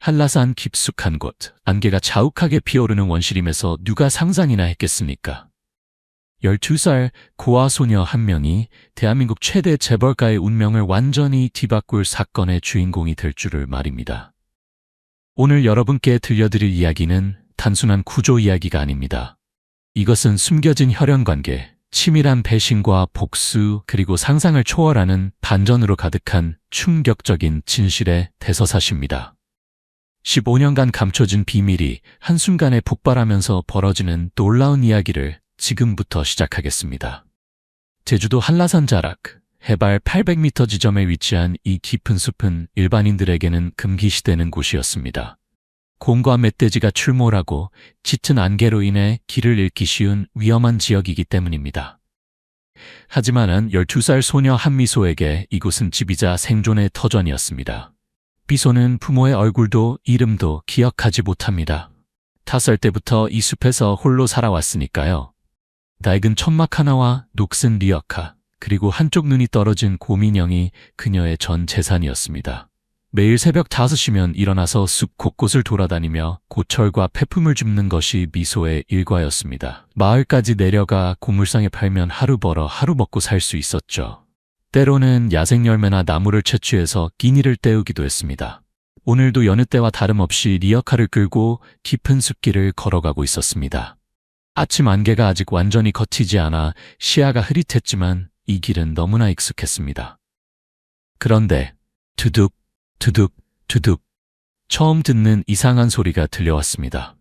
한라산 깊숙한 곳, 안개가 자욱하게 피어오르는 원시림에서 누가 상상이나 했겠습니까? 12살 고아 소녀 한 명이 대한민국 최대 재벌가의 운명을 완전히 뒤바꿀 사건의 주인공이 될 줄을 말입니다. 오늘 여러분께 들려드릴 이야기는 단순한 구조 이야기가 아닙니다. 이것은 숨겨진 혈연관계, 치밀한 배신과 복수, 그리고 상상을 초월하는 반전으로 가득한 충격적인 진실의 대서사시입니다. 15년간 감춰진 비밀이 한순간에 폭발하면서 벌어지는 놀라운 이야기를 지금부터 시작하겠습니다. 제주도 한라산 자락, 해발 800m 지점에 위치한 이 깊은 숲은 일반인들에게는 금기시되는 곳이었습니다. 곰과 멧돼지가 출몰하고 짙은 안개로 인해 길을 잃기 쉬운 위험한 지역이기 때문입니다. 하지만 12살 소녀 한미소에게 이곳은 집이자 생존의 터전이었습니다. 미소는 부모의 얼굴도 이름도 기억하지 못합니다. 5살 때부터 이 숲에서 홀로 살아왔으니까요. 낡은 천막 하나와 녹슨 리어카, 그리고 한쪽 눈이 떨어진 곰인형이 그녀의 전 재산이었습니다. 매일 새벽 5시면 일어나서 숲 곳곳을 돌아다니며 고철과 폐품을 줍는 것이 미소의 일과였습니다. 마을까지 내려가 고물상에 팔면 하루 벌어 하루 먹고 살 수 있었죠. 때로는 야생 열매나 나무를 채취해서 끼니를 때우기도 했습니다. 오늘도 여느 때와 다름없이 리어카를 끌고 깊은 숲길을 걸어가고 있었습니다. 아침 안개가 아직 완전히 걷히지 않아 시야가 흐릿했지만 이 길은 너무나 익숙했습니다. 그런데 두둑, 두둑, 두둑, 처음 듣는 이상한 소리가 들려왔습니다.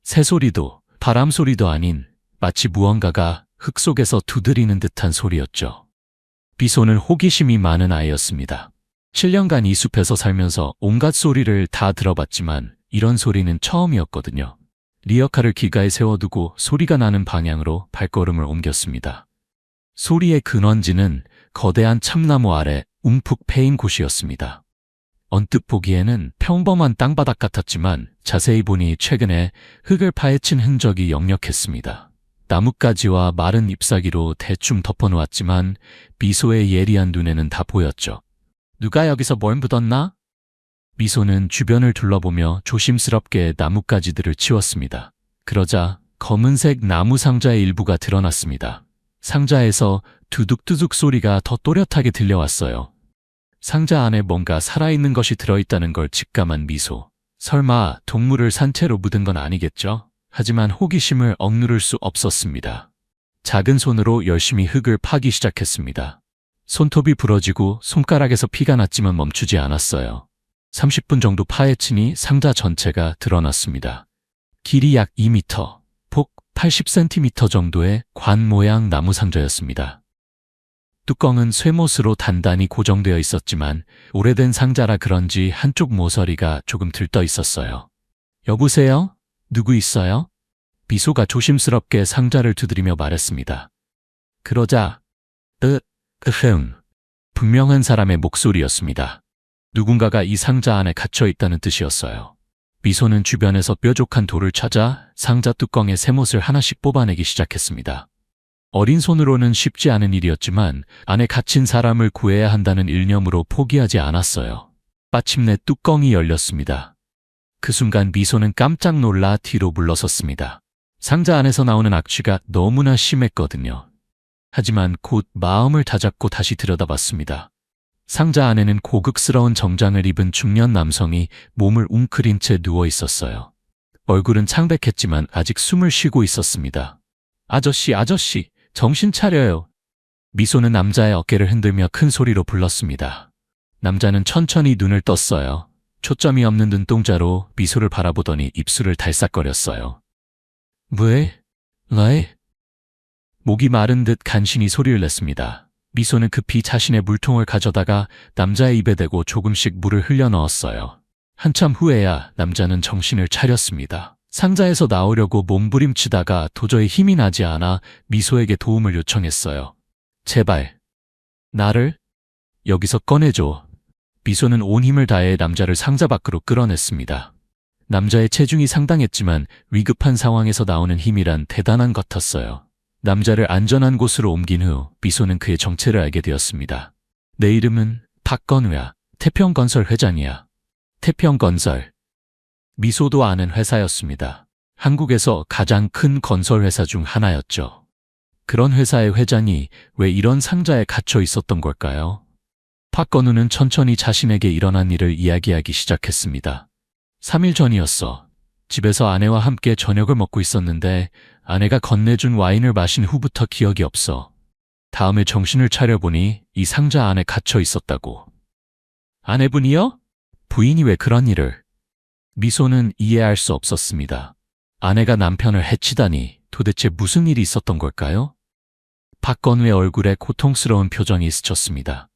새소리도 바람 소리도 아닌 마치 무언가가 흙 속에서 두드리는 듯한 소리였죠. 미소는 호기심이 많은 아이였습니다. 7년간 이 숲에서 살면서 온갖 소리를 다 들어봤지만 이런 소리는 처음이었거든요. 리어카를 기가에 세워두고 소리가 나는 방향으로 발걸음을 옮겼습니다. 소리의 근원지는 거대한 참나무 아래 움푹 패인 곳이었습니다. 언뜻 보기에는 평범한 땅바닥 같았지만 자세히 보니 최근에 흙을 파헤친 흔적이 역력했습니다. 나뭇가지와 마른 잎사귀로 대충 덮어놓았지만 미소의 예리한 눈에는 다 보였죠. 누가 여기서 뭘 묻었나? 미소는 주변을 둘러보며 조심스럽게 나뭇가지들을 치웠습니다. 그러자 검은색 나무 상자의 일부가 드러났습니다. 상자에서 두둑두둑 소리가 더 또렷하게 들려왔어요. 상자 안에 뭔가 살아있는 것이 들어있다는 걸 직감한 미소. 설마 동물을 산채로 묻은 건 아니겠죠? 하지만 호기심을 억누를 수 없었습니다. 작은 손으로 열심히 흙을 파기 시작했습니다. 손톱이 부러지고 손가락에서 피가 났지만 멈추지 않았어요. 30분 정도 파헤치니 상자 전체가 드러났습니다. 길이 약 2m, 폭 80cm 정도의 관 모양 나무 상자였습니다. 뚜껑은 쇠못으로 단단히 고정되어 있었지만 오래된 상자라 그런지 한쪽 모서리가 조금 들떠 있었어요. 여보세요? 누구 있어요? 미소가 조심스럽게 상자를 두드리며 말했습니다. 그러자 분명한 사람의 목소리였습니다. 누군가가 이 상자 안에 갇혀 있다는 뜻이었어요. 미소는 주변에서 뾰족한 돌을 찾아 상자 뚜껑의 쇠못을 하나씩 뽑아내기 시작했습니다. 어린 손으로는 쉽지 않은 일이었지만 안에 갇힌 사람을 구해야 한다는 일념으로 포기하지 않았어요. 마침내 뚜껑이 열렸습니다. 그 순간 미소는 깜짝 놀라 뒤로 물러섰습니다. 상자 안에서 나오는 악취가 너무나 심했거든요. 하지만 곧 마음을 다잡고 다시 들여다봤습니다. 상자 안에는 고급스러운 정장을 입은 중년 남성이 몸을 웅크린 채 누워 있었어요. 얼굴은 창백했지만 아직 숨을 쉬고 있었습니다. 아저씨, 정신 차려요. 미소는 남자의 어깨를 흔들며 큰 소리로 불렀습니다. 남자는 천천히 눈을 떴어요. 초점이 없는 눈동자로 미소를 바라보더니 입술을 달싹거렸어요. 목이 마른 듯 간신히 소리를 냈습니다. 미소는 급히 자신의 물통을 가져다가 남자의 입에 대고 조금씩 물을 흘려 넣었어요. 한참 후에야 남자는 정신을 차렸습니다. 상자에서 나오려고 몸부림치다가 도저히 힘이 나지 않아 미소에게 도움을 요청했어요. 제발, 나를 여기서 꺼내줘. 미소는 온 힘을 다해 남자를 상자 밖으로 끌어냈습니다. 남자의 체중이 상당했지만 위급한 상황에서 나오는 힘이란 대단한 것 같았어요. 남자를 안전한 곳으로 옮긴 후 미소는 그의 정체를 알게 되었습니다. 내 이름은 박건우야. 태평건설 회장이야. 태평건설. 미소도 아는 회사였습니다. 한국에서 가장 큰 건설회사 중 하나였죠. 그런 회사의 회장이 왜 이런 상자에 갇혀 있었던 걸까요? 박건우는 천천히 자신에게 일어난 일을 이야기하기 시작했습니다. 3일 전이었어. 집에서 아내와 함께 저녁을 먹고 있었는데 아내가 건네준 와인을 마신 후부터 기억이 없어. 다음에 정신을 차려보니 이 상자 안에 갇혀 있었다고. 아내분이요? 부인이 왜 그런 일을? 미소는 이해할 수 없었습니다. 아내가 남편을 해치다니 도대체 무슨 일이 있었던 걸까요? 박건우의 얼굴에 고통스러운 표정이 스쳤습니다.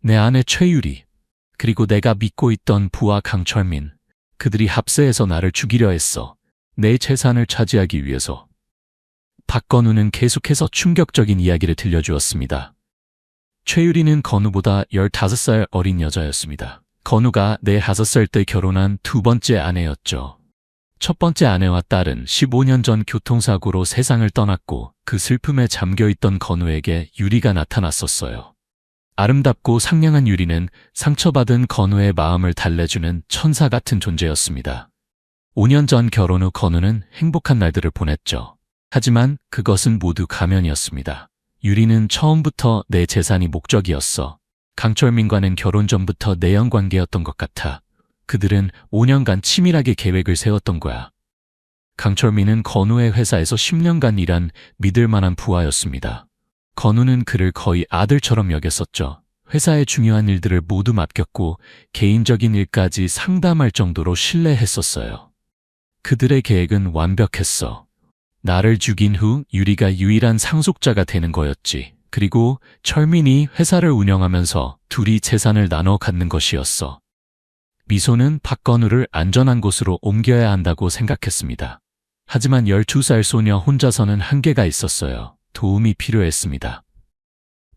내 아내 최유리, 그리고 내가 믿고 있던 부하 강철민, 그들이 합세해서 나를 죽이려 했어. 내 재산을 차지하기 위해서. 박건우는 계속해서 충격적인 이야기를 들려주었습니다. 최유리는 건우보다 15살 어린 여자였습니다. 건우가 45살 때 결혼한 두 번째 아내였죠. 첫 번째 아내와 딸은 15년 전 교통사고로 세상을 떠났고 그 슬픔에 잠겨있던 건우에게 유리가 나타났었어요. 아름답고 상냥한 유리는 상처받은 건우의 마음을 달래주는 천사 같은 존재였습니다. 5년 전 결혼 후 건우는 행복한 날들을 보냈죠. 하지만 그것은 모두 가면이었습니다. 유리는 처음부터 내 재산이 목적이었어. 강철민과는 결혼 전부터 내연 관계였던 것 같아. 그들은 5년간 치밀하게 계획을 세웠던 거야. 강철민은 건우의 회사에서 10년간 일한 믿을 만한 부하였습니다. 건우는 그를 거의 아들처럼 여겼었죠. 회사의 중요한 일들을 모두 맡겼고 개인적인 일까지 상담할 정도로 신뢰했었어요. 그들의 계획은 완벽했어. 나를 죽인 후 유리가 유일한 상속자가 되는 거였지. 그리고 철민이 회사를 운영하면서 둘이 재산을 나눠 갖는 것이었어. 미소는 박건우를 안전한 곳으로 옮겨야 한다고 생각했습니다. 하지만 12살 소녀 혼자서는 한계가 있었어요. 도움이 필요했습니다.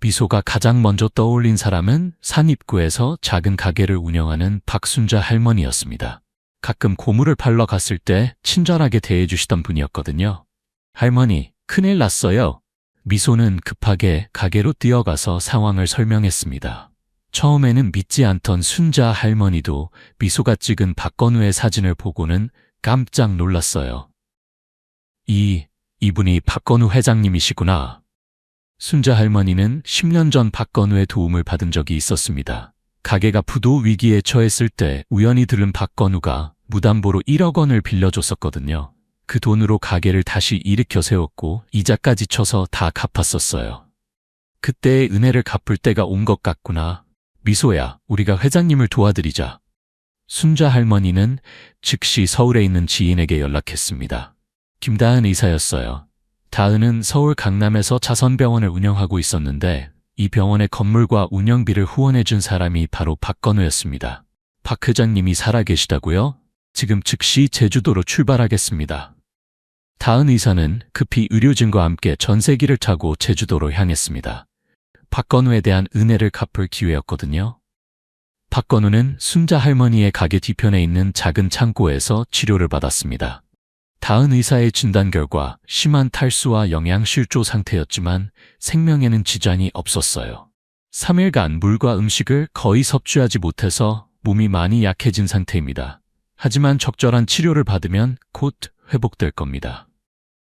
미소가 가장 먼저 떠올린 사람은 산 입구에서 작은 가게를 운영하는 박순자 할머니였습니다. 가끔 고물을 팔러 갔을 때 친절하게 대해주시던 분이었거든요. 할머니, 큰일 났어요. 미소는 급하게 가게로 뛰어가서 상황을 설명했습니다. 처음에는 믿지 않던 순자 할머니도 미소가 찍은 박건우의 사진을 보고는 깜짝 놀랐어요. 이분이 박건우 회장님이시구나. 순자 할머니는 10년 전 박건우의 도움을 받은 적이 있었습니다. 가게가 부도 위기에 처했을 때 우연히 들은 박건우가 무담보로 1억 원을 빌려줬었거든요. 그 돈으로 가게를 다시 일으켜 세웠고 이자까지 쳐서 다 갚았었어요. 그때의 은혜를 갚을 때가 온 것 같구나. 미소야, 우리가 회장님을 도와드리자. 순자 할머니는 즉시 서울에 있는 지인에게 연락했습니다. 김다은 의사였어요. 다은은 서울 강남에서 자선병원을 운영하고 있었는데 이 병원의 건물과 운영비를 후원해준 사람이 바로 박건우였습니다. 박 회장님이 살아계시다고요? 지금 즉시 제주도로 출발하겠습니다. 다은 의사는 급히 의료진과 함께 전세기를 타고 제주도로 향했습니다. 박건우에 대한 은혜를 갚을 기회였거든요. 박건우는 순자 할머니의 가게 뒤편에 있는 작은 창고에서 치료를 받았습니다. 다은 의사의 진단 결과 심한 탈수와 영양실조 상태였지만 생명에는 지장이 없었어요. 3일간 물과 음식을 거의 섭취하지 못해서 몸이 많이 약해진 상태입니다. 하지만 적절한 치료를 받으면 곧 회복될 겁니다.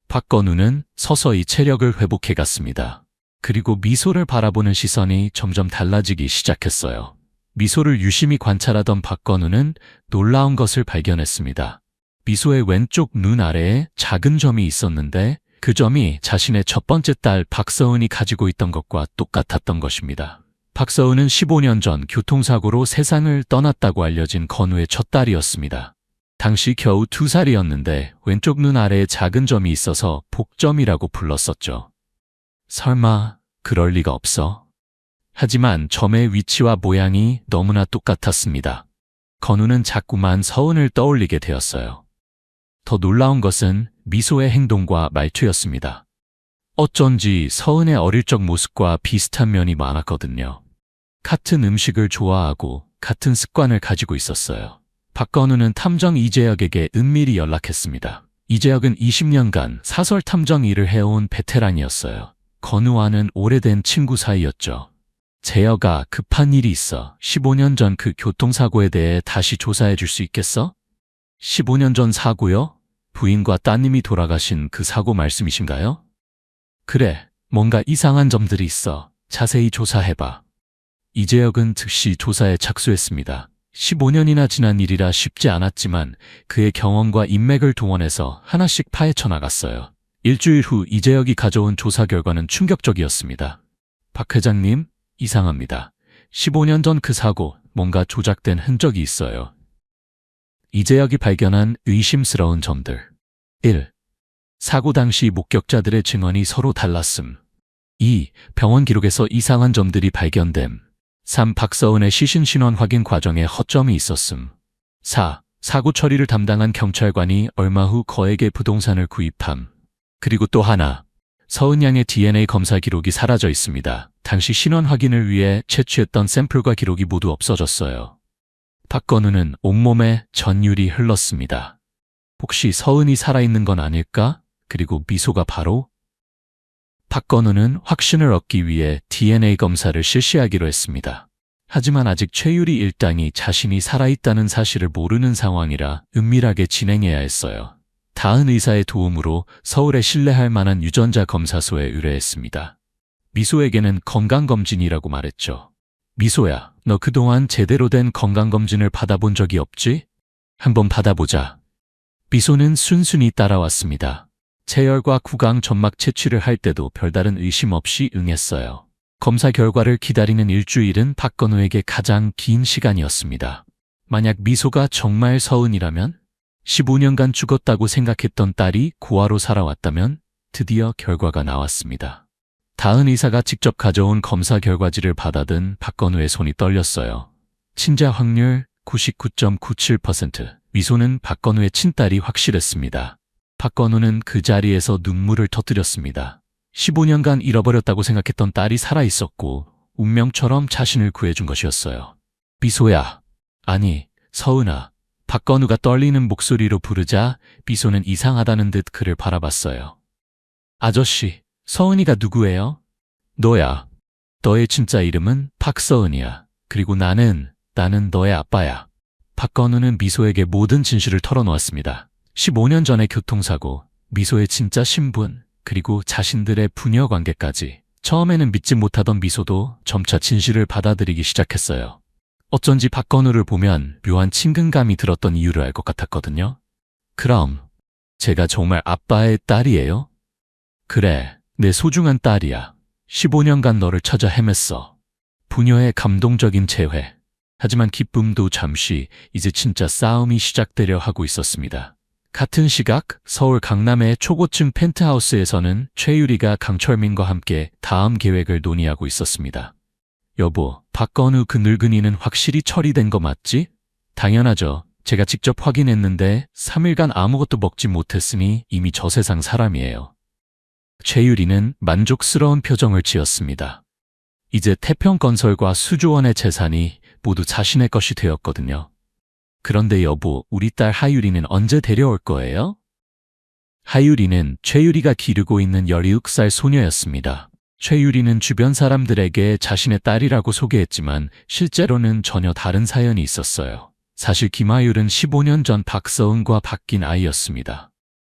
박건우는 서서히 체력을 회복해갔습니다. 그리고 미소를 바라보는 시선이 점점 달라지기 시작했어요. 미소를 유심히 관찰하던 박건우는 놀라운 것을 발견했습니다. 미소의 왼쪽 눈 아래에 작은 점이 있었는데 그 점이 자신의 첫 번째 딸 박서은이 가지고 있던 것과 똑같았던 것입니다. 박서은은 15년 전 교통사고로 세상을 떠났다고 알려진 건우의 첫 딸이었습니다. 당시 겨우 2살이었는데 왼쪽 눈 아래에 작은 점이 있어서 복점이라고 불렀었죠. 설마 그럴 리가 없어? 하지만 점의 위치와 모양이 너무나 똑같았습니다. 건우는 자꾸만 서은을 떠올리게 되었어요. 더 놀라운 것은 미소의 행동과 말투였습니다. 어쩐지 서은의 어릴 적 모습과 비슷한 면이 많았거든요. 같은 음식을 좋아하고 같은 습관을 가지고 있었어요. 박건우는 탐정 이재혁에게 은밀히 연락했습니다. 이재혁은 20년간 사설 탐정 일을 해온 베테랑이었어요. 건우와는 오래된 친구 사이였죠. 재혁아, 급한 일이 있어. 15년 전 그 교통사고에 대해 다시 조사해 줄 수 있겠어? 15년 전 사고요? 부인과 따님이 돌아가신 그 사고 말씀이신가요? 그래, 뭔가 이상한 점들이 있어. 자세히 조사해봐. 이재혁은 즉시 조사에 착수했습니다. 15년이나 지난 일이라 쉽지 않았지만 그의 경험과 인맥을 동원해서 하나씩 파헤쳐 나갔어요. 일주일 후 이재혁이 가져온 조사 결과는 충격적이었습니다. 박 회장님, 이상합니다. 15년 전 그 사고, 뭔가 조작된 흔적이 있어요. 이재혁이 발견한 의심스러운 점들. 1. 사고 당시 목격자들의 증언이 서로 달랐음. 2. 병원 기록에서 이상한 점들이 발견됨. 3. 박서은의 시신 신원 확인 과정에 허점이 있었음. 4. 사고 처리를 담당한 경찰관이 얼마 후 거액의 부동산을 구입함. 그리고 또 하나, 서은 양의 DNA 검사 기록이 사라져 있습니다. 당시 신원 확인을 위해 채취했던 샘플과 기록이 모두 없어졌어요. 박건우는 온몸에 전율이 흘렀습니다. 혹시 서은이 살아있는 건 아닐까? 그리고 미소가 바로? 박건우는 확신을 얻기 위해 DNA 검사를 실시하기로 했습니다. 하지만 아직 최유리 일당이 자신이 살아있다는 사실을 모르는 상황이라 은밀하게 진행해야 했어요. 다은 의사의 도움으로 서울에 신뢰할 만한 유전자 검사소에 의뢰했습니다. 미소에게는 건강검진이라고 말했죠. 미소야, 너 그동안 제대로 된 건강검진을 받아본 적이 없지? 한번 받아보자. 미소는 순순히 따라왔습니다. 체열과 구강 점막 채취를 할 때도 별다른 의심 없이 응했어요. 검사 결과를 기다리는 일주일은 박건우에게 가장 긴 시간이었습니다. 만약 미소가 정말 서은이라면? 15년간 죽었다고 생각했던 딸이 고아로 살아왔다면? 드디어 결과가 나왔습니다. 다은 의사가 직접 가져온 검사 결과지를 받아든 박건우의 손이 떨렸어요. 친자 확률 99.97%. 미소는 박건우의 친딸이 확실했습니다. 박건우는 그 자리에서 눈물을 터뜨렸습니다. 15년간 잃어버렸다고 생각했던 딸이 살아있었고 운명처럼 자신을 구해준 것이었어요. 미소야, 아니 서은아. 박건우가 떨리는 목소리로 부르자 미소는 이상하다는 듯 그를 바라봤어요. 아저씨, 서은이가 누구예요? 너야. 너의 진짜 이름은 박서은이야. 그리고 나는 너의 아빠야. 박건우는 미소에게 모든 진실을 털어놓았습니다. 15년 전의 교통사고, 미소의 진짜 신분, 그리고 자신들의 부녀 관계까지. 처음에는 믿지 못하던 미소도 점차 진실을 받아들이기 시작했어요. 어쩐지 박건우를 보면 묘한 친근감이 들었던 이유를 알 것 같았거든요. 그럼 제가 정말 아빠의 딸이에요? 그래, 내 소중한 딸이야. 15년간 너를 찾아 헤맸어. 부녀의 감동적인 재회. 하지만 기쁨도 잠시, 이제 진짜 싸움이 시작되려 하고 있었습니다. 같은 시각 서울 강남의 초고층 펜트하우스에서는 최유리가 강철민과 함께 다음 계획을 논의하고 있었습니다. 여보, 박건우 그 늙은이는 확실히 처리된 거 맞지? 당연하죠. 제가 직접 확인했는데 3일간 아무것도 먹지 못했으니 이미 저 세상 사람이에요. 최유리는 만족스러운 표정을 지었습니다. 이제 태평건설과 수조원의 재산이 모두 자신의 것이 되었거든요. 그런데 여보, 우리 딸 하유리는 언제 데려올 거예요? 하유리는 최유리가 기르고 있는 17살 소녀였습니다. 최유리는 주변 사람들에게 자신의 딸이라고 소개했지만 실제로는 전혀 다른 사연이 있었어요. 사실 김하율은 15년 전 박서은과 바뀐 아이였습니다.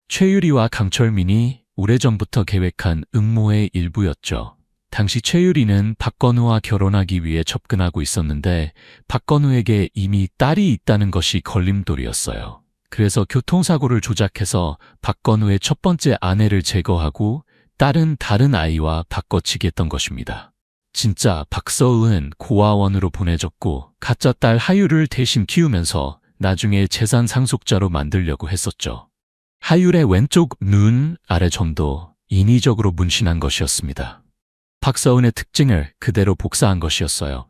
최유리와 강철민이 오래전부터 계획한 음모의 일부였죠. 당시 최유리는 박건우와 결혼하기 위해 접근하고 있었는데 박건우에게 이미 딸이 있다는 것이 걸림돌이었어요. 그래서 교통사고를 조작해서 박건우의 첫 번째 아내를 제거하고 딸은 다른 아이와 바꿔치기 했던 것입니다. 진짜 박서은 고아원으로 보내졌고 가짜 딸 하율을 대신 키우면서 나중에 재산 상속자로 만들려고 했었죠. 하율의 왼쪽 눈 아래 점도 인위적으로 문신한 것이었습니다. 박서은의 특징을 그대로 복사한 것이었어요.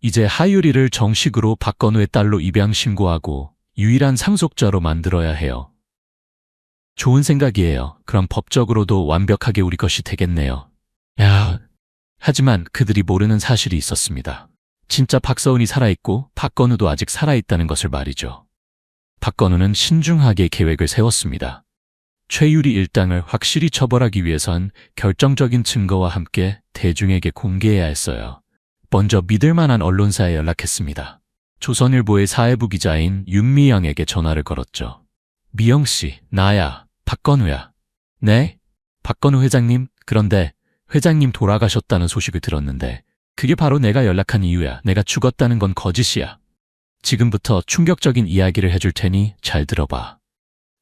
이제 하율이를 정식으로 박건우의 딸로 입양 신고하고 유일한 상속자로 만들어야 해요. 좋은 생각이에요. 그럼 법적으로도 완벽하게 우리 것이 되겠네요. 하지만 그들이 모르는 사실이 있었습니다. 진짜 박서은이 살아있고 박건우도 아직 살아있다는 것을 말이죠. 박건우는 신중하게 계획을 세웠습니다. 최유리 일당을 확실히 처벌하기 위해선 결정적인 증거와 함께 대중에게 공개해야 했어요. 먼저 믿을 만한 언론사에 연락했습니다. 조선일보의 사회부 기자인 윤미영에게 전화를 걸었죠. 미영 씨, 나야, 박건우야. 네? 박건우 회장님, 그런데 회장님 돌아가셨다는 소식을 들었는데 그게 바로 내가 연락한 이유야. 내가 죽었다는 건 거짓이야. 지금부터 충격적인 이야기를 해줄 테니 잘 들어봐.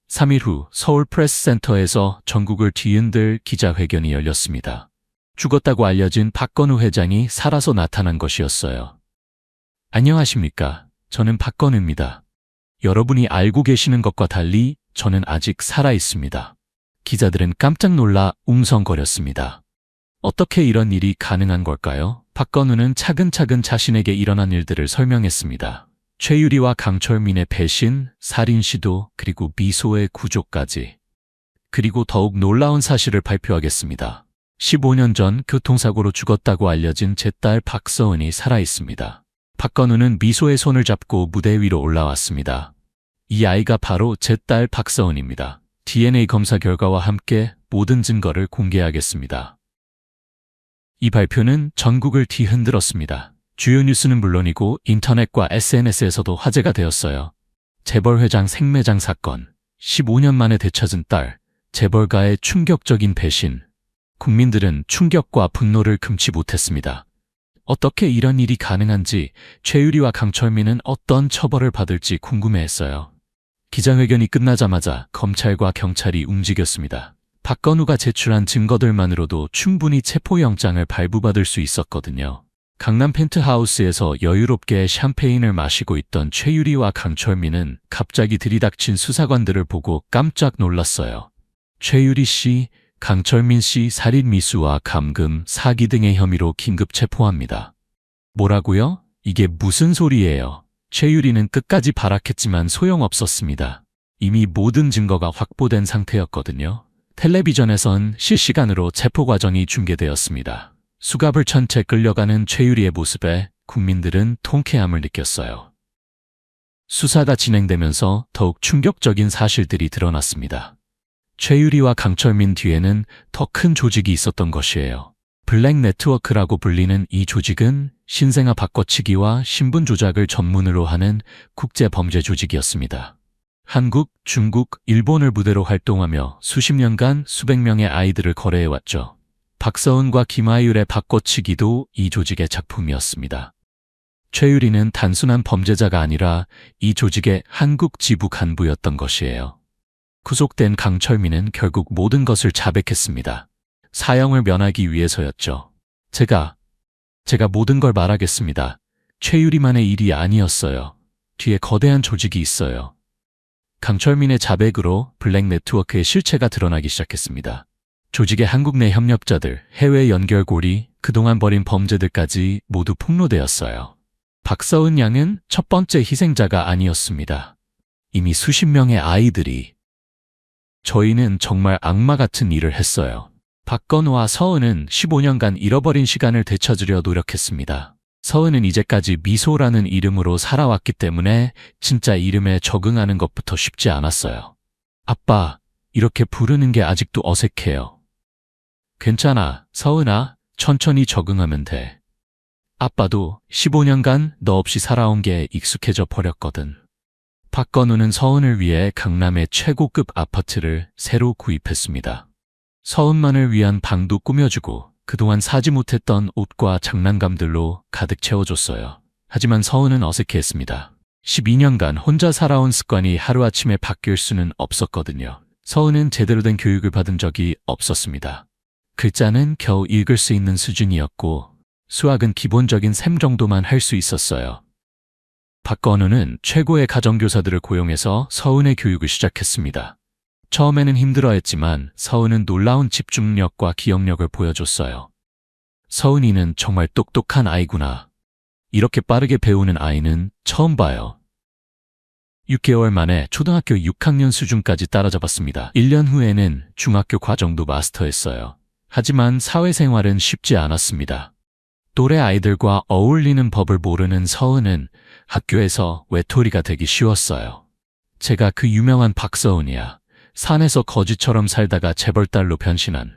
3일 후 서울 프레스센터에서 전국을 뒤흔들 기자회견이 열렸습니다. 죽었다고 알려진 박건우 회장이 살아서 나타난 것이었어요. 안녕하십니까. 저는 박건우입니다. 여러분이 알고 계시는 것과 달리 저는 아직 살아 있습니다. 기자들은 깜짝 놀라 웅성거렸습니다. 어떻게 이런 일이 가능한 걸까요? 박건우는 차근차근 자신에게 일어난 일들을 설명했습니다. 최유리와 강철민의 배신, 살인 시도, 그리고 미소의 구조까지. 그리고 더욱 놀라운 사실을 발표하겠습니다. 15년 전 교통사고로 죽었다고 알려진 제 딸 박서은이 살아있습니다. 박건우는 미소의 손을 잡고 무대 위로 올라왔습니다. 이 아이가 바로 제 딸 박서은입니다. DNA 검사 결과와 함께 모든 증거를 공개하겠습니다. 이 발표는 전국을 뒤흔들었습니다. 주요 뉴스는 물론이고 인터넷과 SNS에서도 화제가 되었어요. 재벌 회장 생매장 사건, 15년 만에 되찾은 딸, 재벌가의 충격적인 배신. 국민들은 충격과 분노를 금치 못했습니다. 어떻게 이런 일이 가능한지, 최유리와 강철민은 어떤 처벌을 받을지 궁금해했어요. 기자회견이 끝나자마자 검찰과 경찰이 움직였습니다. 박건우가 제출한 증거들만으로도 충분히 체포영장을 발부받을 수 있었거든요. 강남 펜트하우스에서 여유롭게 샴페인을 마시고 있던 최유리와 강철민은 갑자기 들이닥친 수사관들을 보고 깜짝 놀랐어요. 최유리 씨, 강철민 씨 살인 미수와 감금, 사기 등의 혐의로 긴급 체포합니다. 뭐라고요? 이게 무슨 소리예요? 최유리는 끝까지 발악했지만 소용없었습니다. 이미 모든 증거가 확보된 상태였거든요. 텔레비전에선 실시간으로 체포 과정이 중계되었습니다. 수갑을 찬 채 끌려가는 최유리의 모습에 국민들은 통쾌함을 느꼈어요. 수사가 진행되면서 더욱 충격적인 사실들이 드러났습니다. 최유리와 강철민 뒤에는 더 큰 조직이 있었던 것이에요. 블랙 네트워크라고 불리는 이 조직은 신생아 바꿔치기와 신분 조작을 전문으로 하는 국제 범죄 조직이었습니다. 한국, 중국, 일본을 무대로 활동하며 수십 년간 수백 명의 아이들을 거래해왔죠. 박서은과 김아율의 바꿔치기도 이 조직의 작품이었습니다. 최유리는 단순한 범죄자가 아니라 이 조직의 한국 지부 간부였던 것이에요. 구속된 강철민은 결국 모든 것을 자백했습니다. 사형을 면하기 위해서였죠. 제가 모든 걸 말하겠습니다. 최유리만의 일이 아니었어요. 뒤에 거대한 조직이 있어요. 강철민의 자백으로 블랙 네트워크의 실체가 드러나기 시작했습니다. 조직의 한국 내 협력자들, 해외 연결고리, 그동안 벌인 범죄들까지 모두 폭로되었어요. 박서은 양은 첫 번째 희생자가 아니었습니다. 이미 수십 명의 아이들이. 저희는 정말 악마 같은 일을 했어요. 박건우와 서은은 15년간 잃어버린 시간을 되찾으려 노력했습니다. 서은은 이제까지 미소라는 이름으로 살아왔기 때문에 진짜 이름에 적응하는 것부터 쉽지 않았어요. 아빠, 이렇게 부르는 게 아직도 어색해요. 괜찮아, 서은아, 천천히 적응하면 돼. 아빠도 15년간 너 없이 살아온 게 익숙해져 버렸거든. 박건우는 서은을 위해 강남의 최고급 아파트를 새로 구입했습니다. 서은만을 위한 방도 꾸며주고 그동안 사지 못했던 옷과 장난감들로 가득 채워줬어요. 하지만 서은은 어색해했습니다. 12년간 혼자 살아온 습관이 하루아침에 바뀔 수는 없었거든요. 서은은 제대로 된 교육을 받은 적이 없었습니다. 글자는 겨우 읽을 수 있는 수준이었고 수학은 기본적인 셈 정도만 할 수 있었어요. 박건우는 최고의 가정교사들을 고용해서 서은의 교육을 시작했습니다. 처음에는 힘들어했지만 서은은 놀라운 집중력과 기억력을 보여줬어요. 서은이는 정말 똑똑한 아이구나. 이렇게 빠르게 배우는 아이는 처음 봐요. 6개월 만에 초등학교 6학년 수준까지 따라잡았습니다. 1년 후에는 중학교 과정도 마스터했어요. 하지만 사회생활은 쉽지 않았습니다. 또래 아이들과 어울리는 법을 모르는 서은은 학교에서 외톨이가 되기 쉬웠어요. 제가 그 유명한 박서은이야. 산에서 거지처럼 살다가 재벌딸로 변신한.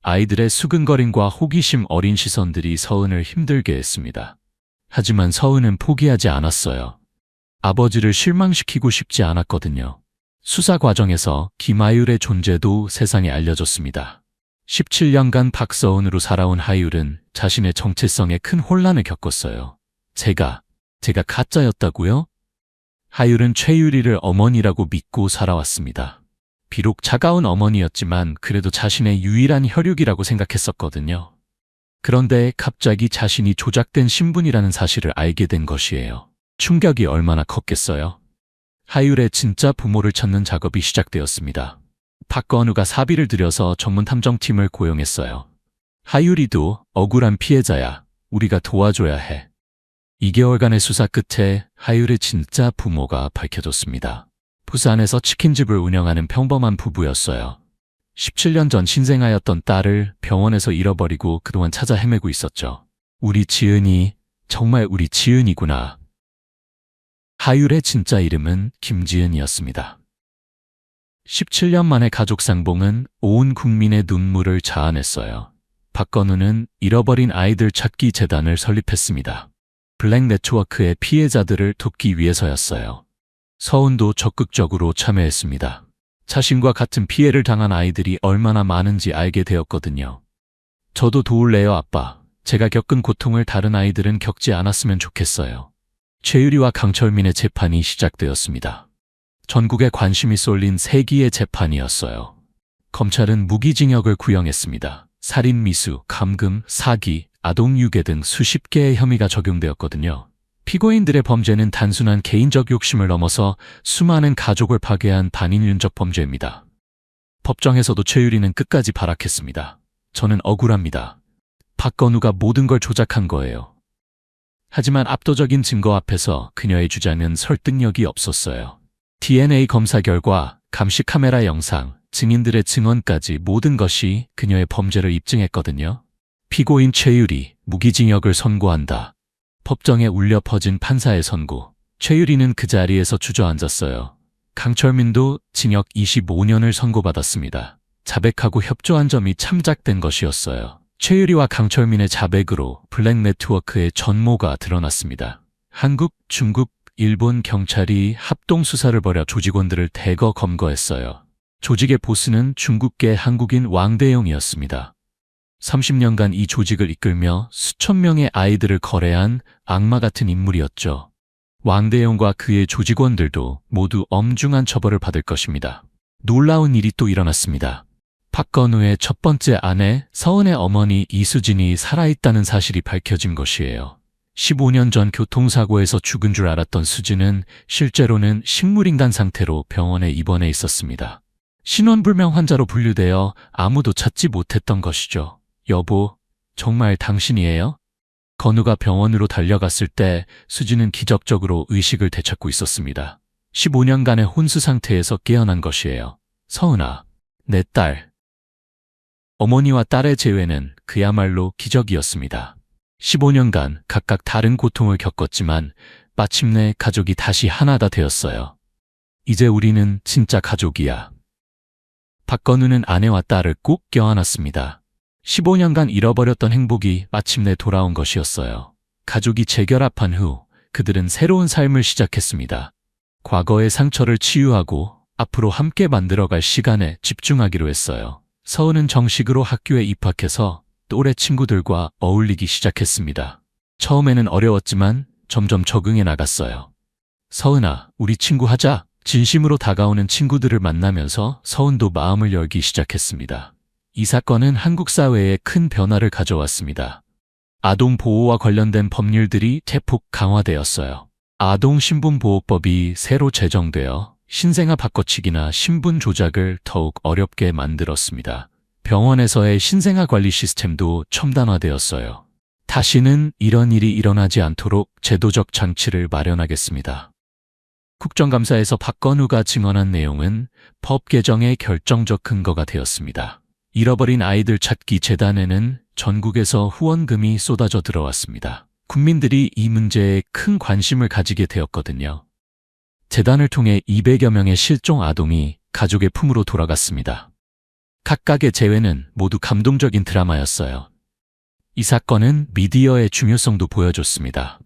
아이들의 수근거림과 호기심 어린 시선들이 서은을 힘들게 했습니다. 하지만 서은은 포기하지 않았어요. 아버지를 실망시키고 싶지 않았거든요. 수사 과정에서 김하율의 존재도 세상에 알려졌습니다. 17년간 박서은으로 살아온 하율은 자신의 정체성에 큰 혼란을 겪었어요. 제가 가짜였다고요? 하율은 최유리를 어머니라고 믿고 살아왔습니다. 비록 차가운 어머니였지만 그래도 자신의 유일한 혈육이라고 생각했었거든요. 그런데 갑자기 자신이 조작된 신분이라는 사실을 알게 된 것이에요. 충격이 얼마나 컸겠어요? 하율의 진짜 부모를 찾는 작업이 시작되었습니다. 박건우가 사비를 들여서 전문 탐정팀을 고용했어요. 하율이도 억울한 피해자야. 우리가 도와줘야 해. 2개월간의 수사 끝에 하율의 진짜 부모가 밝혀졌습니다. 부산에서 치킨집을 운영하는 평범한 부부였어요. 17년 전 신생아였던 딸을 병원에서 잃어버리고 그동안 찾아 헤매고 있었죠. 우리 지은이, 정말 우리 지은이구나. 하율의 진짜 이름은 김지은이었습니다. 17년 만의 가족 상봉은 온 국민의 눈물을 자아냈어요. 박건우는 잃어버린 아이들 찾기 재단을 설립했습니다. 블랙 네트워크의 피해자들을 돕기 위해서였어요. 서은도 적극적으로 참여했습니다. 자신과 같은 피해를 당한 아이들이 얼마나 많은지 알게 되었거든요. 저도 도울래요, 아빠. 제가 겪은 고통을 다른 아이들은 겪지 않았으면 좋겠어요. 최유리와 강철민의 재판이 시작되었습니다. 전국에 관심이 쏠린 세기의 재판이었어요. 검찰은 무기징역을 구형했습니다. 살인 미수, 감금, 사기, 아동유괴 등 수십 개의 혐의가 적용되었거든요. 피고인들의 범죄는 단순한 개인적 욕심을 넘어서 수많은 가족을 파괴한 반인륜적 범죄입니다. 법정에서도 최유리는 끝까지 발악했습니다. 저는 억울합니다. 박건우가 모든 걸 조작한 거예요. 하지만 압도적인 증거 앞에서 그녀의 주장은 설득력이 없었어요. DNA 검사 결과, 감시 카메라 영상, 증인들의 증언까지 모든 것이 그녀의 범죄를 입증했거든요. 피고인 최유리, 무기징역을 선고한다. 법정에 울려 퍼진 판사의 선고. 최유리는 그 자리에서 주저앉았어요. 강철민도 징역 25년을 선고받았습니다. 자백하고 협조한 점이 참작된 것이었어요. 최유리와 강철민의 자백으로 블랙 네트워크의 전모가 드러났습니다. 한국, 중국, 일본 경찰이 합동 수사를 벌여 조직원들을 대거 검거했어요. 조직의 보스는 중국계 한국인 왕대용이었습니다. 30년간 이 조직을 이끌며 수천 명의 아이들을 거래한 악마 같은 인물이었죠. 왕대용과 그의 조직원들도 모두 엄중한 처벌을 받을 것입니다. 놀라운 일이 또 일어났습니다. 박건우의 첫 번째 아내 서은의 어머니 이수진이 살아있다는 사실이 밝혀진 것이에요. 15년 전 교통사고에서 죽은 줄 알았던 수진은 실제로는 식물인간 상태로 병원에 입원해 있었습니다. 신원불명 환자로 분류되어 아무도 찾지 못했던 것이죠. 여보, 정말 당신이에요? 건우가 병원으로 달려갔을 때 수진은 기적적으로 의식을 되찾고 있었습니다. 15년간의 혼수 상태에서 깨어난 것이에요. 서은아, 내 딸. 어머니와 딸의 재회는 그야말로 기적이었습니다. 15년간 각각 다른 고통을 겪었지만 마침내 가족이 다시 하나가 되었어요. 이제 우리는 진짜 가족이야. 박건우는 아내와 딸을 꼭 껴안았습니다. 15년간 잃어버렸던 행복이 마침내 돌아온 것이었어요. 가족이 재결합한 후 그들은 새로운 삶을 시작했습니다. 과거의 상처를 치유하고 앞으로 함께 만들어갈 시간에 집중하기로 했어요. 서은은 정식으로 학교에 입학해서 또래 친구들과 어울리기 시작했습니다. 처음에는 어려웠지만 점점 적응해 나갔어요. 서은아, 우리 친구 하자. 진심으로 다가오는 친구들을 만나면서 서은도 마음을 열기 시작했습니다. 이 사건은 한국 사회에 큰 변화를 가져왔습니다. 아동 보호와 관련된 법률들이 대폭 강화되었어요. 아동신분보호법이 새로 제정되어 신생아 바꿔치기나 신분 조작을 더욱 어렵게 만들었습니다. 병원에서의 신생아 관리 시스템도 첨단화되었어요. 다시는 이런 일이 일어나지 않도록 제도적 장치를 마련하겠습니다. 국정감사에서 박건우가 증언한 내용은 법 개정의 결정적 근거가 되었습니다. 잃어버린 아이들 찾기 재단에는 전국에서 후원금이 쏟아져 들어왔습니다. 국민들이 이 문제에 큰 관심을 가지게 되었거든요. 재단을 통해 200여 명의 실종 아동이 가족의 품으로 돌아갔습니다. 각각의 재회는 모두 감동적인 드라마였어요. 이 사건은 미디어의 중요성도 보여줬습니다.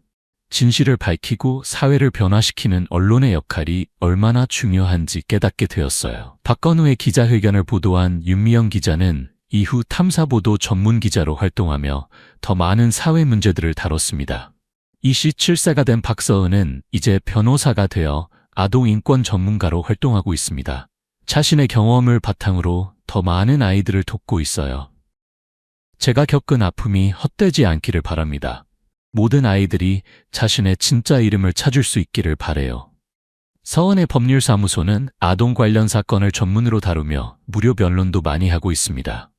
진실을 밝히고 사회를 변화시키는 언론의 역할이 얼마나 중요한지 깨닫게 되었어요. 박건우의 기자회견을 보도한 윤미영 기자는 이후 탐사보도 전문 기자로 활동하며 더 많은 사회 문제들을 다뤘습니다. 27세가 된 박서은은 이제 변호사가 되어 아동인권 전문가로 활동하고 있습니다. 자신의 경험을 바탕으로 더 많은 아이들을 돕고 있어요. 제가 겪은 아픔이 헛되지 않기를 바랍니다. 모든 아이들이 자신의 진짜 이름을 찾을 수 있기를 바래요. 서은의 법률사무소는 아동 관련 사건을 전문으로 다루며 무료 변론도 많이 하고 있습니다.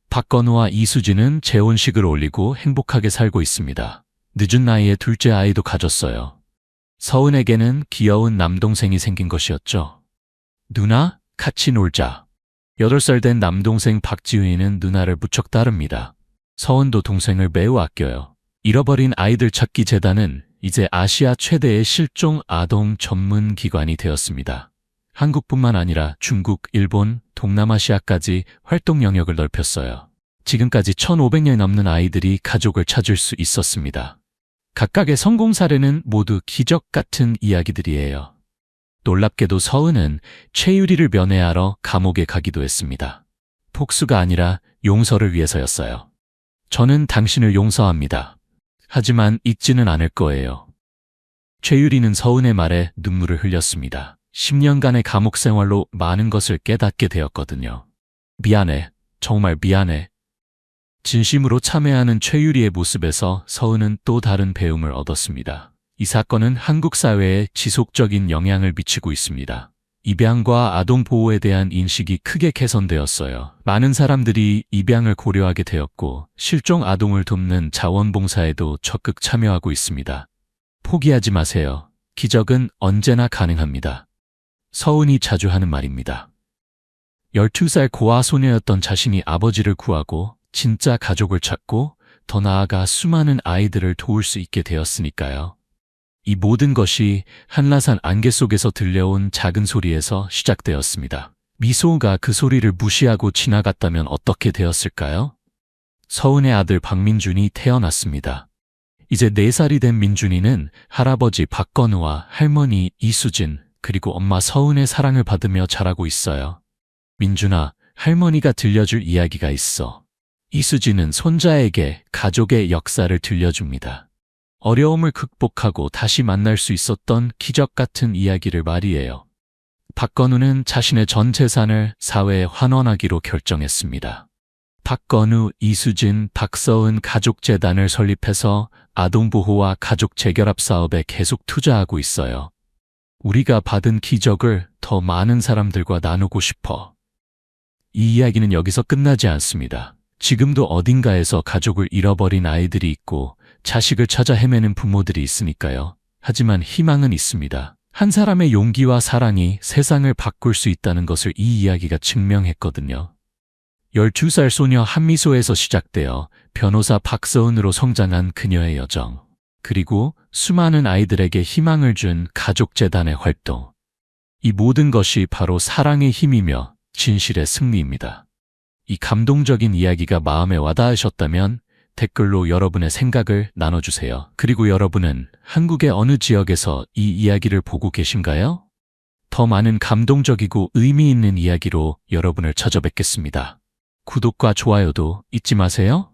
박건우와 이수진은 재혼식을 올리고 행복하게 살고 있습니다. 늦은 나이에 둘째 아이도 가졌어요. 서은에게는 귀여운 남동생이 생긴 것이었죠. 누나, 같이 놀자. 8살 된 남동생 박지훈이는 누나를 무척 따릅니다. 서은도 동생을 매우 아껴요. 잃어버린 아이들 찾기 재단은 이제 아시아 최대의 실종 아동 전문 기관이 되었습니다. 한국뿐만 아니라 중국, 일본, 동남아시아까지 활동 영역을 넓혔어요. 지금까지 1,500여 넘는 아이들이 가족을 찾을 수 있었습니다. 각각의 성공 사례는 모두 기적 같은 이야기들이에요. 놀랍게도 서은은 최유리를 면회하러 감옥에 가기도 했습니다. 복수가 아니라 용서를 위해서였어요. 저는 당신을 용서합니다. 하지만 잊지는 않을 거예요. 최유리는 서은의 말에 눈물을 흘렸습니다. 10년간의 감옥 생활로 많은 것을 깨닫게 되었거든요. 미안해. 정말 미안해. 진심으로 참회하는 최유리의 모습에서 서은은 또 다른 배움을 얻었습니다. 이 사건은 한국 사회에 지속적인 영향을 미치고 있습니다. 입양과 아동 보호에 대한 인식이 크게 개선되었어요. 많은 사람들이 입양을 고려하게 되었고 실종 아동을 돕는 자원봉사에도 적극 참여하고 있습니다. 포기하지 마세요. 기적은 언제나 가능합니다. 서은이 자주 하는 말입니다. 12살 고아 소녀였던 자신이 아버지를 구하고 진짜 가족을 찾고 더 나아가 수많은 아이들을 도울 수 있게 되었으니까요. 이 모든 것이 한라산 안개 속에서 들려온 작은 소리에서 시작되었습니다. 미소가 그 소리를 무시하고 지나갔다면 어떻게 되었을까요? 서은의 아들 박민준이 태어났습니다. 이제 4살이 된 민준이는 할아버지 박건우와 할머니 이수진 그리고 엄마 서은의 사랑을 받으며 자라고 있어요. 민준아, 할머니가 들려줄 이야기가 있어. 이수진은 손자에게 가족의 역사를 들려줍니다. 어려움을 극복하고 다시 만날 수 있었던 기적 같은 이야기를 말이에요. 박건우는 자신의 전 재산을 사회에 환원하기로 결정했습니다. 박건우, 이수진, 박서은 가족재단을 설립해서 아동보호와 가족 재결합 사업에 계속 투자하고 있어요. 우리가 받은 기적을 더 많은 사람들과 나누고 싶어. 이 이야기는 여기서 끝나지 않습니다. 지금도 어딘가에서 가족을 잃어버린 아이들이 있고 자식을 찾아 헤매는 부모들이 있으니까요. 하지만 희망은 있습니다. 한 사람의 용기와 사랑이 세상을 바꿀 수 있다는 것을 이 이야기가 증명했거든요. 12살 소녀 한미소에서 시작되어 변호사 박서은으로 성장한 그녀의 여정, 그리고 수많은 아이들에게 희망을 준 가족재단의 활동. 이 모든 것이 바로 사랑의 힘이며 진실의 승리입니다. 이 감동적인 이야기가 마음에 와닿으셨다면 댓글로 여러분의 생각을 나눠주세요. 그리고 여러분은 한국의 어느 지역에서 이 이야기를 보고 계신가요? 더 많은 감동적이고 의미 있는 이야기로 여러분을 찾아뵙겠습니다. 구독과 좋아요도 잊지 마세요.